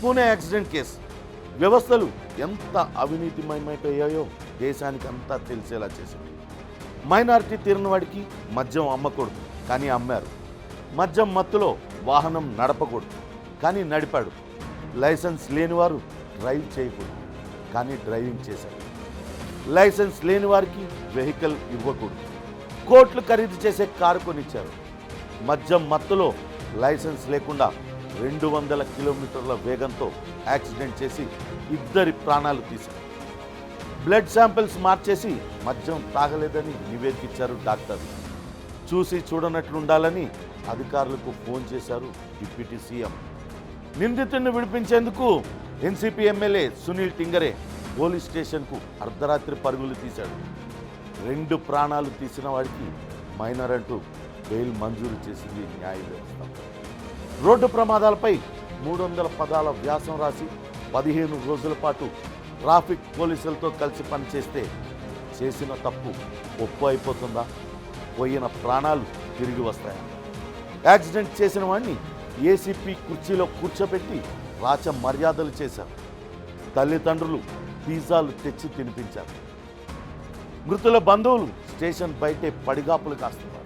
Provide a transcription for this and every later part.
Pune accident case వ్యవస్థలు ఎంత అవినీతిమయమైపోయాయో దేశానికి అంతా తెలిసేలా చేసింది. మైనారిటీ తీరినవాడికి మద్యం అమ్మకూడదు, కానీ అమ్మారు. మద్యం మత్తులో వాహనం నడపకూడదు, కానీ నడిపాడు. లైసెన్స్ లేనివారు డ్రైవ్ చేయకూడదు, కానీ డ్రైవింగ్ చేశారు. లైసెన్స్ లేని వారికి వెహికల్ ఇవ్వకూడదు, కోట్లు ఖరీదు చేసే కారు కొనిచ్చారు. మద్యం మత్తులో లైసెన్స్ లేకుండా 200 కిలోమీటర్ల వేగంతో యాక్సిడెంట్ చేసి 2 ప్రాణాలు తీశారు. బ్లడ్ శాంపిల్స్ మార్చేసి మద్యం తాగలేదని నివేదించారు డాక్టర్లు. చూసి చూడనట్లుండాలని అధికారులకు ఫోన్ చేశారు డిప్యూటీ సీఎం. నిందితుడిని విడిపించేందుకు ఎన్సీపీ ఎమ్మెల్యే సునీల్ టింగరే పోలీస్ స్టేషన్కు అర్ధరాత్రి పరుగులు తీశాడు. 2 ప్రాణాలు తీసిన వాడికి మైనర్ అంటూ బెయిల్ మంజూరు చేసింది న్యాయ వ్యవస్థ. రోడ్డు ప్రమాదాలపై 300 పదాల వ్యాసం రాసి 15 రోజుల పాటు ట్రాఫిక్ పోలీసులతో కలిసి పనిచేస్తే చేసిన తప్పు ఒప్పు అయిపోతుందా? పోయిన ప్రాణాలు తిరిగి వస్తాయా? యాక్సిడెంట్ చేసిన వాడిని ఏసీపీ కుర్చీలో కూర్చోబెట్టి రాచ మర్యాదలు చేశారు. తల్లిదండ్రులు పిజ్జాలు తెచ్చి తినిపించారు. మృతుల బంధువులు స్టేషన్ బయటే పడిగాపులు కాస్తున్నారు.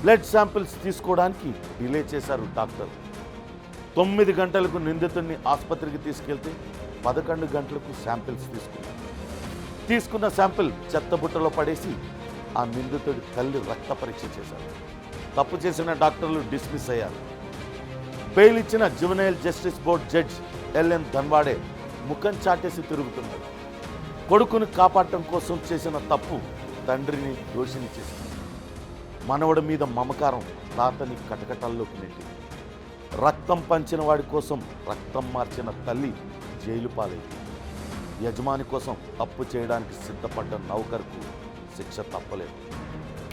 బ్లడ్ శాంపిల్స్ తీసుకోవడానికి డిలే చేశారు డాక్టర్. 9 గంటలకు నిందితుడిని ఆసుపత్రికి తీసుకెళ్తే 11 గంటలకు శాంపిల్స్ తీసుకున్న శాంపిల్ చెత్తబుట్టలో పడేసి ఆ నిందితుడి తల్లి రక్త పరీక్ష చేశారు. తప్పు చేసిన డాక్టర్లు డిస్మిస్ అయ్యారు. బెయిల్ ఇచ్చిన juvenile justice board judge L N Dhanwade ముఖం చాటేసి తిరుగుతున్నాడు. కొడుకును కాపాడటం కోసం చేసిన తప్పు తండ్రిని దోషిని చేసింది. మనవడి మీద మమకారం తాతని కటకటాల్లోకి నెట్టింది. రక్తం పంచిన వాడి కోసం రక్తం మార్చిన తల్లి జైలు పాలైంది. యజమాని కోసం తప్పు చేయడానికి సిద్ధపడ్డ నౌకర్కు శిక్ష తప్పలేదు.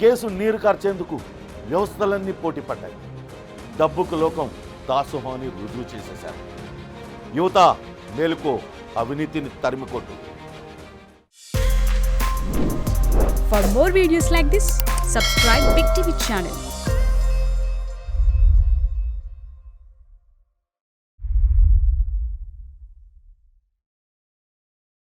కేసు నీరు కార్చేందుకు వ్యవస్థలన్నీ పోటీ పడ్డాయి. డబ్బుకు లోకం దాసోహం అని రుజువు చేసేశారు. యువత మేలుకో, అవినీతిని తరిమికొట్టు. For more videos like this, subscribe Big TV channel.